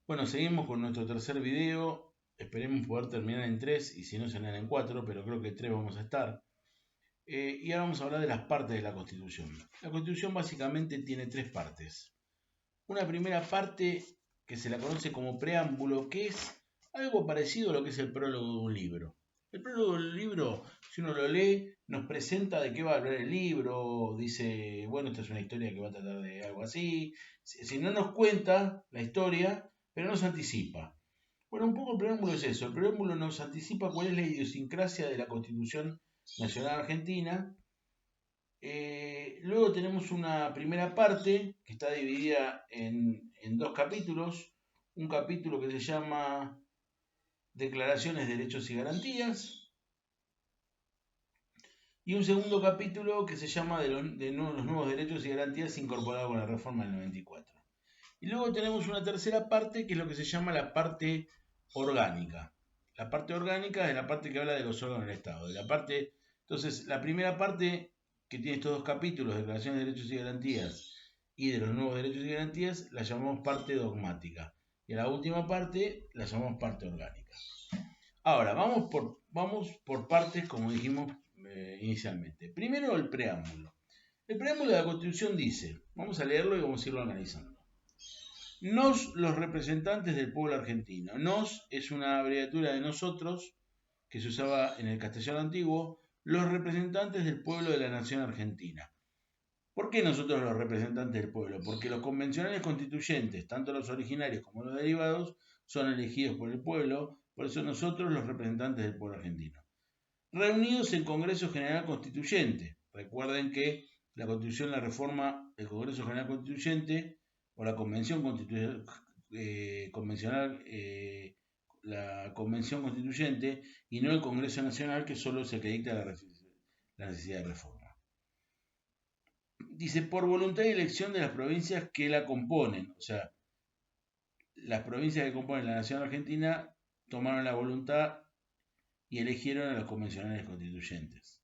Bueno, seguimos con nuestro tercer video. Esperemos poder terminar en 3 y si no serán en 4, pero creo que 3 vamos a estar. Y ahora vamos a hablar de las partes de la Constitución. La Constitución básicamente tiene 3 partes. Una primera parte que se la conoce como preámbulo, que es algo parecido a lo que es el prólogo de un libro. El prólogo del libro, si uno lo lee, nos presenta de qué va a hablar el libro, dice, bueno, esta es una historia que va a tratar de algo así. Si no nos cuenta la historia, pero nos anticipa. Bueno, un poco el preámbulo es eso. El preámbulo nos anticipa cuál es la idiosincrasia de la Constitución Nacional Argentina. Luego tenemos una primera parte que está dividida en 2 capítulos. Un capítulo que se llama Declaraciones de Derechos y Garantías. Y un segundo capítulo que se llama los nuevos derechos y garantías incorporados con la reforma del 94. Y luego tenemos una tercera parte que es lo que se llama la parte orgánica. La parte orgánica es la parte que habla de los órganos del Estado. Entonces, la primera parte que tiene estos 2 capítulos, Declaraciones de Derechos y Garantías y de los nuevos derechos y garantías, la llamamos parte dogmática. Y a la última parte la llamamos parte orgánica. Ahora, vamos por partes como dijimos inicialmente. Primero el preámbulo. El preámbulo de la Constitución dice, vamos a leerlo y vamos a irlo analizando. Nos, los representantes del pueblo argentino. Nos es una abreviatura de nosotros que se usaba en el castellano antiguo, los representantes del pueblo de la nación argentina. ¿Por qué nosotros los representantes del pueblo? Porque los convencionales constituyentes, tanto los originarios como los derivados, son elegidos por el pueblo, por eso nosotros los representantes del pueblo argentino. Reunidos en Congreso General Constituyente. Recuerden que la Constitución la reforma el Congreso General Constituyente o la Convención Convencional, la Convención Constituyente y no el Congreso Nacional, que solo es el que dicta la necesidad de reforma. Dice, por voluntad y elección de las provincias que la componen, o sea, las provincias que componen la nación argentina tomaron la voluntad y eligieron a los convencionales constituyentes.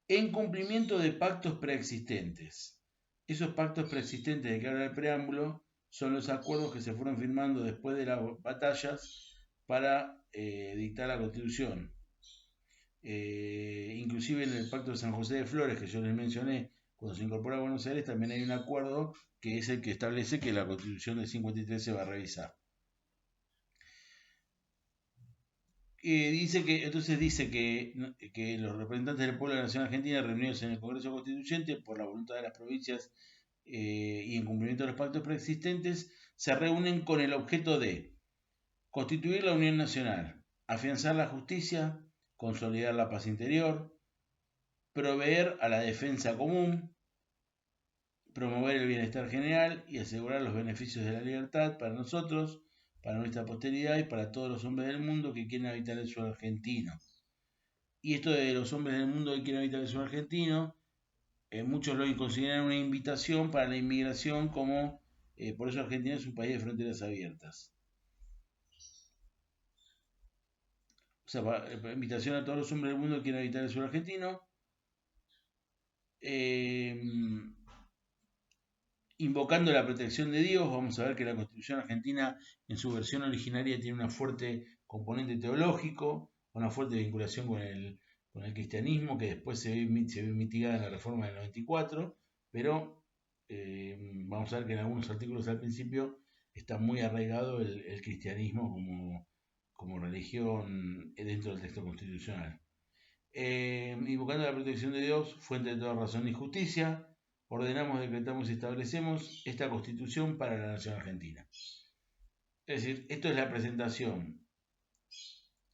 En cumplimiento de pactos preexistentes. Esos pactos preexistentes de que habla el preámbulo son los acuerdos que se fueron firmando después de las batallas para dictar la Constitución. Inclusive en el Pacto de San José de Flores, que yo les mencioné, cuando se incorpora a Buenos Aires, también hay un acuerdo que es el que establece que la Constitución del 53 se va a revisar. Entonces dice que los representantes del pueblo de la Nación Argentina reunidos en el Congreso Constituyente por la voluntad de las provincias y en cumplimiento de los pactos preexistentes se reúnen con el objeto de constituir la Unión Nacional, afianzar la justicia, consolidar la paz interior, proveer a la defensa común, promover el bienestar general y asegurar los beneficios de la libertad para nosotros, para nuestra posteridad y para todos los hombres del mundo que quieren habitar el suelo argentino. Y esto de los hombres del mundo que quieren habitar el suelo argentino, muchos lo consideran una invitación para la inmigración, como por eso Argentina es un país de fronteras abiertas. O sea, invitación a todos los hombres del mundo que quieren habitar el suelo argentino. Invocando la protección de Dios, vamos a ver que la Constitución argentina en su versión originaria tiene una fuerte componente teológico, una fuerte vinculación con el cristianismo, que después se ve mitigada en la reforma del 94, pero vamos a ver que en algunos artículos al principio está muy arraigado el cristianismo como religión dentro del texto constitucional. Invocando la protección de Dios, fuente de toda razón y justicia, ordenamos, decretamos y establecemos esta Constitución para la nación argentina. Es decir, esto es la presentación.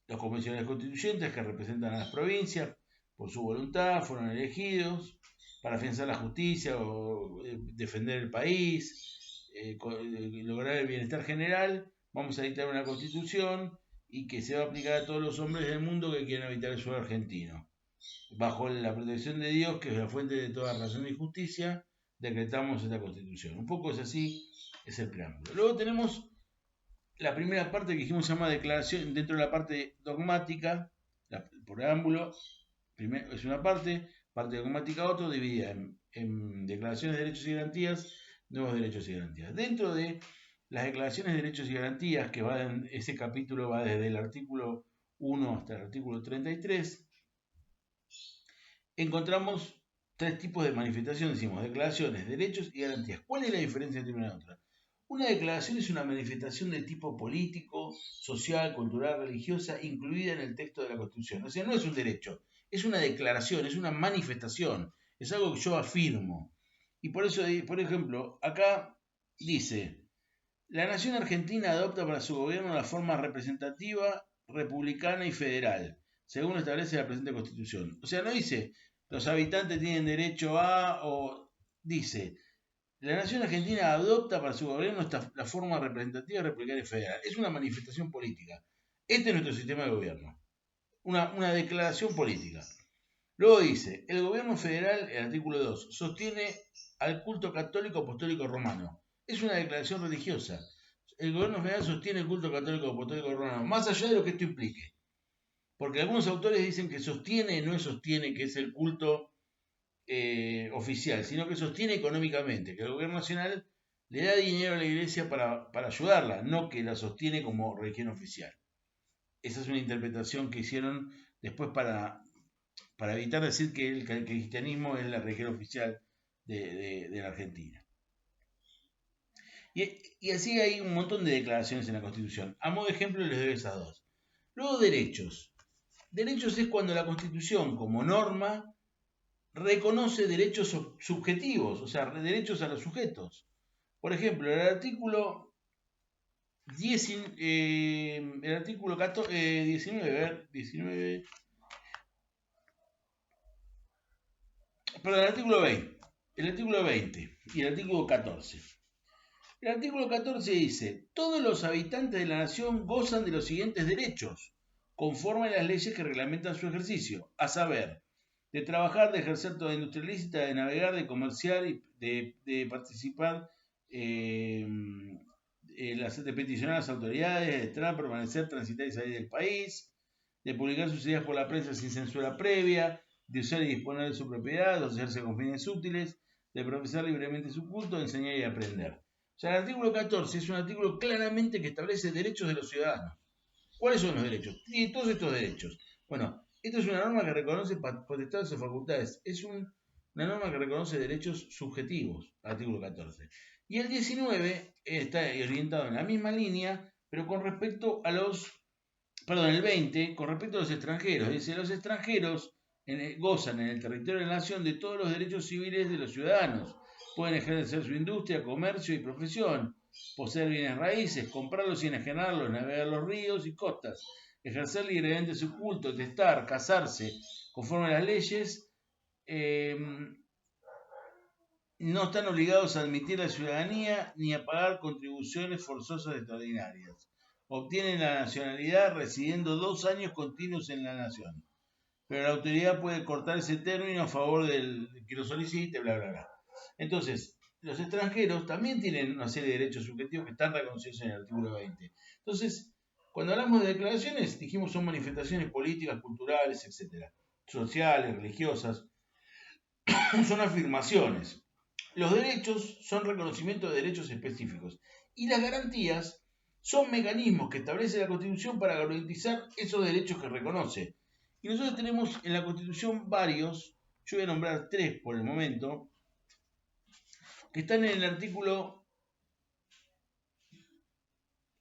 Los convencionales constituyentes que representan a las provincias por su voluntad fueron elegidos para afianzar la justicia o defender el país, lograr el bienestar general. Vamos a dictar una Constitución y que se va a aplicar a todos los hombres del mundo que quieran habitar el suelo argentino. Bajo la protección de Dios, que es la fuente de toda razón y justicia, decretamos esta Constitución. Un poco es así, es el preámbulo. Luego tenemos la primera parte que dijimos se llama declaración, dentro de la parte dogmática, el preámbulo, es una parte dogmática otra, dividida en declaraciones de derechos y garantías, nuevos derechos y garantías. Dentro de las declaraciones de derechos y garantías, que ese capítulo va desde el artículo 1 hasta el artículo 33, encontramos tres tipos de manifestación, decimos, declaraciones, derechos y garantías. ¿Cuál es la diferencia entre una y otra? Una declaración es una manifestación de tipo político, social, cultural, religiosa, incluida en el texto de la Constitución. O sea, no es un derecho, es una declaración, es una manifestación, es algo que yo afirmo. Y por eso, por ejemplo, acá dice, la nación argentina adopta para su gobierno la forma representativa, republicana y federal, según establece la presente Constitución. O sea, no dice los habitantes tienen derecho a, o dice, la nación argentina adopta para su gobierno la forma representativa, republicana y federal. Es una manifestación política. Este es nuestro sistema de gobierno. Una declaración política. Luego dice, el gobierno federal, el artículo 2, sostiene al culto católico apostólico romano. Es una declaración religiosa. El gobierno federal sostiene el culto católico apostólico romano, más allá de lo que esto implique. Porque algunos autores dicen que sostiene, no sostiene que es el culto oficial, sino que sostiene económicamente, que el gobierno nacional le da dinero a la iglesia para ayudarla, no que la sostiene como religión oficial. Esa es una interpretación que hicieron después para evitar decir que el cristianismo es la religión oficial de la Argentina. Y así hay un montón de declaraciones en la Constitución. A modo de ejemplo les doy esas dos. Luego derechos. Derechos es cuando la Constitución como norma reconoce derechos subjetivos, o sea, derechos a los sujetos. Por ejemplo, el artículo 19, perdón, el artículo 20 y el artículo 14. El artículo 14 dice, todos los habitantes de la nación gozan de los siguientes derechos, conforme a las leyes que reglamentan su ejercicio, a saber, de trabajar, de ejercer toda industria lícita, de navegar, de comerciar y de participar, de peticionar a las autoridades, de entrar, permanecer, transitar y salir del país, de publicar sus ideas por la prensa sin censura previa, de usar y disponer de su propiedad, de asociarse con fines útiles, de profesar libremente su culto, de enseñar y aprender. O sea, el artículo 14 es un artículo claramente que establece derechos de los ciudadanos. ¿Cuáles son los derechos? Y todos estos derechos. Bueno, esto es una norma que reconoce potestades o facultades. Es una norma que reconoce derechos subjetivos, artículo 14. Y el 19 está orientado en la misma línea, pero con respecto a el 20, con respecto a los extranjeros. Dice, los extranjeros gozan en el territorio de la nación de todos los derechos civiles de los ciudadanos. Pueden ejercer su industria, comercio y profesión, poseer bienes raíces, comprarlos y enajenarlos, navegar los ríos y costas, ejercer libremente su culto, testar, casarse conforme a las leyes, no están obligados a admitir la ciudadanía ni a pagar contribuciones forzosas extraordinarias. Obtienen la nacionalidad residiendo 2 años continuos en la nación. Pero la autoridad puede cortar ese término a favor del que lo solicite, bla, bla, bla. Entonces, los extranjeros también tienen una serie de derechos subjetivos que están reconocidos en el artículo 20. Entonces, cuando hablamos de declaraciones, dijimos son manifestaciones políticas, culturales, etcétera, sociales, religiosas, son afirmaciones. Los derechos son reconocimiento de derechos específicos y las garantías son mecanismos que establece la Constitución para garantizar esos derechos que reconoce. Y nosotros tenemos en la Constitución varios, yo voy a nombrar 3 por el momento, que están en el artículo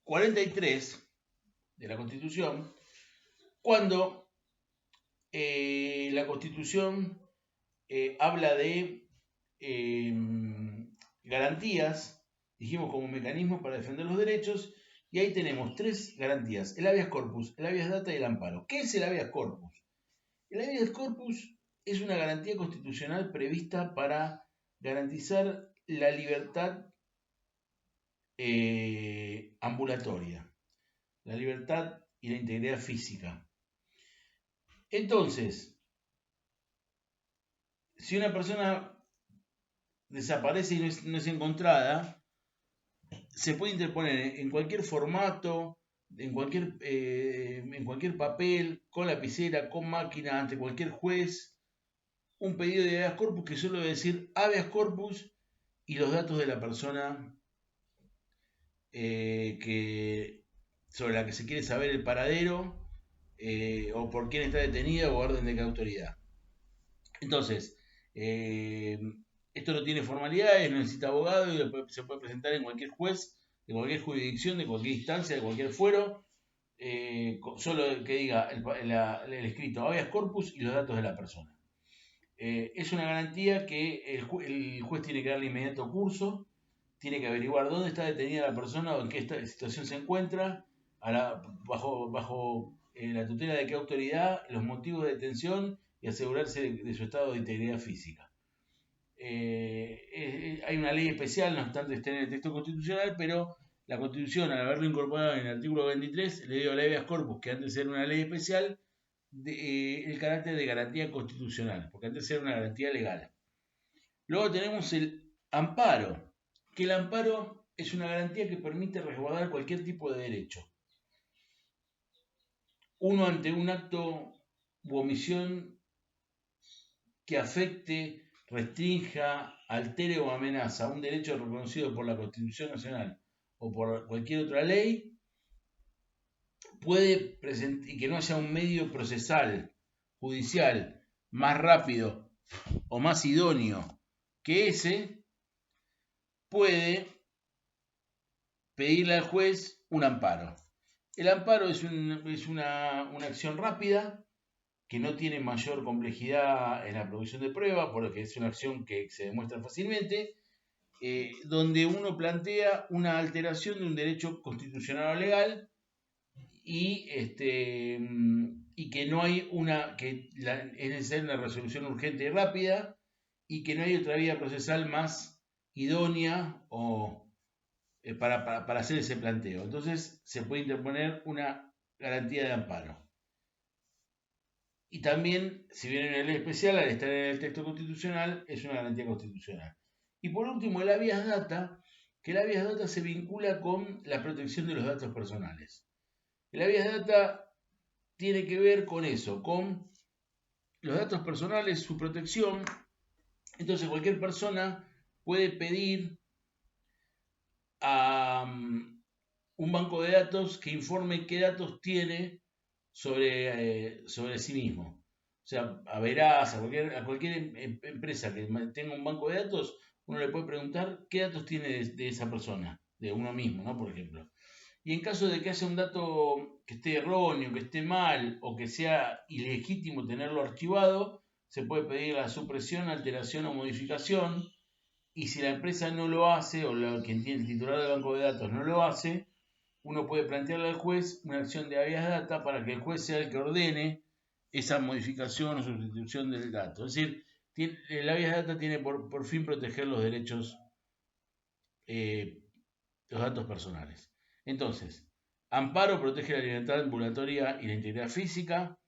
43 de la Constitución, cuando la Constitución habla de garantías, dijimos como mecanismos para defender los derechos, y ahí tenemos 3 garantías, el habeas corpus, el habeas data y el amparo. ¿Qué es el habeas corpus? El habeas corpus es una garantía constitucional prevista para garantizar la libertad ambulatoria, la libertad y la integridad física. Entonces, si una persona desaparece y no es encontrada, se puede interponer en cualquier formato, en cualquier papel, con lapicera, con máquina, ante cualquier juez, un pedido de habeas corpus que solo debe decir habeas corpus y los datos de la persona sobre la que se quiere saber el paradero o por quién está detenida o orden de qué autoridad. Entonces, eh, esto no tiene formalidades, no necesita abogado y se puede presentar en cualquier juez, de cualquier jurisdicción, de cualquier instancia, de cualquier fuero, solo que diga el escrito habeas corpus y los datos de la persona. Es una garantía que el juez tiene que darle inmediato curso, tiene que averiguar dónde está detenida la persona o en qué situación se encuentra, bajo la tutela de qué autoridad, los motivos de detención y asegurarse de su estado de integridad física. Hay una ley especial, no obstante esté en el texto constitucional, pero la Constitución, al haberlo incorporado en el artículo 23, le dio al habeas corpus, que antes era una ley especial, el carácter de garantía constitucional, porque antes era una garantía legal. Luego tenemos el amparo, que el amparo es una garantía que permite resguardar cualquier tipo de derecho. Uno ante un acto u omisión que afecte, restrinja, altere o amenaza un derecho reconocido por la Constitución Nacional o por cualquier otra ley, puede presentar, y que no haya un medio procesal, judicial, más rápido o más idóneo que ese, puede pedirle al juez un amparo. El amparo es una acción rápida que no tiene mayor complejidad en la producción de prueba, porque es una acción que se demuestra fácilmente, donde uno plantea una alteración de un derecho constitucional o legal y que no hay es necesaria una resolución urgente y rápida y que no hay otra vía procesal más idónea para hacer ese planteo. Entonces se puede interponer una garantía de amparo. Y también, si bien en una ley especial, al estar en el texto constitucional, es una garantía constitucional. Y por último, el habeas data, que el habeas data se vincula con la protección de los datos personales. El habeas data tiene que ver con eso, con los datos personales, su protección. Entonces cualquier persona puede pedir a un banco de datos que informe qué datos tiene sobre sí mismo. O sea, a Veraz, a cualquier empresa que tenga un banco de datos, uno le puede preguntar qué datos tiene de esa persona, de uno mismo, ¿no? Por ejemplo. Y en caso de que haya un dato que esté erróneo, que esté mal o que sea ilegítimo tenerlo archivado, se puede pedir la supresión, alteración o modificación. Y si la empresa no lo hace, o quien tiene el titular del banco de datos no lo hace, uno puede plantearle al juez una acción de habeas data para que el juez sea el que ordene esa modificación o sustitución del dato. Es decir, el habeas data tiene por fin proteger los derechos, los datos personales. Entonces, amparo protege la libertad ambulatoria y la integridad física.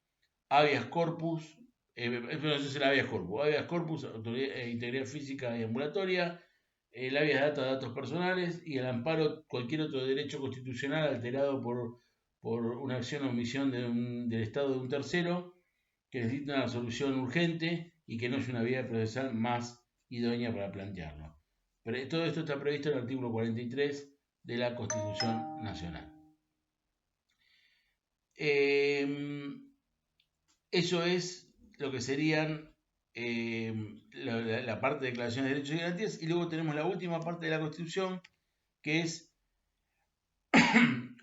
Habeas corpus, eso es el habeas corpus. Habeas corpus, integridad física y ambulatoria. El habeas data, datos personales. Y el amparo, cualquier otro derecho constitucional alterado por una acción o omisión del Estado de un tercero que necesita una solución urgente y que no es una vía procesal más idónea para plantearlo. Pero todo esto está previsto en el artículo 43 de la Constitución Nacional. Eso es lo que serían la parte de declaraciones de derechos y garantías. Y luego tenemos la última parte de la Constitución, que es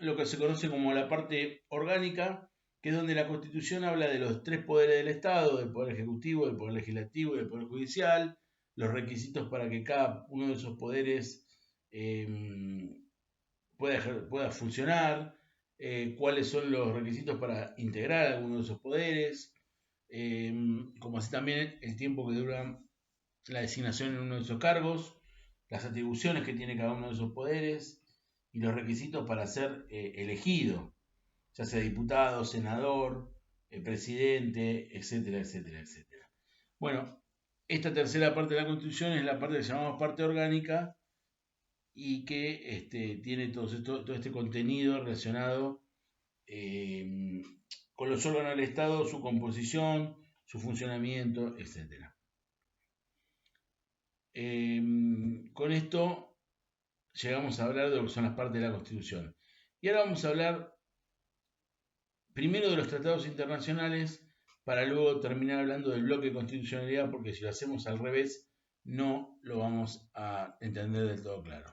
lo que se conoce como la parte orgánica, que es donde la Constitución habla de los tres poderes del Estado, del Poder Ejecutivo, del Poder Legislativo y del Poder Judicial, los requisitos para que cada uno de esos poderes pueda funcionar, cuáles son los requisitos para integrar alguno de esos poderes, como así también el tiempo que dura la designación en uno de esos cargos, las atribuciones que tiene cada uno de esos poderes y los requisitos para ser elegido, ya sea diputado, senador, presidente, etcétera, etcétera, etcétera. Bueno, esta tercera parte de la Constitución es la parte que llamamos parte orgánica y que tiene todo este contenido relacionado con los órganos del Estado, su composición, su funcionamiento, etc. Con esto llegamos a hablar de lo que son las partes de la Constitución. Y ahora vamos a hablar primero de los tratados internacionales para luego terminar hablando del bloque de constitucionalidad, porque si lo hacemos al revés no lo vamos a entender del todo claro.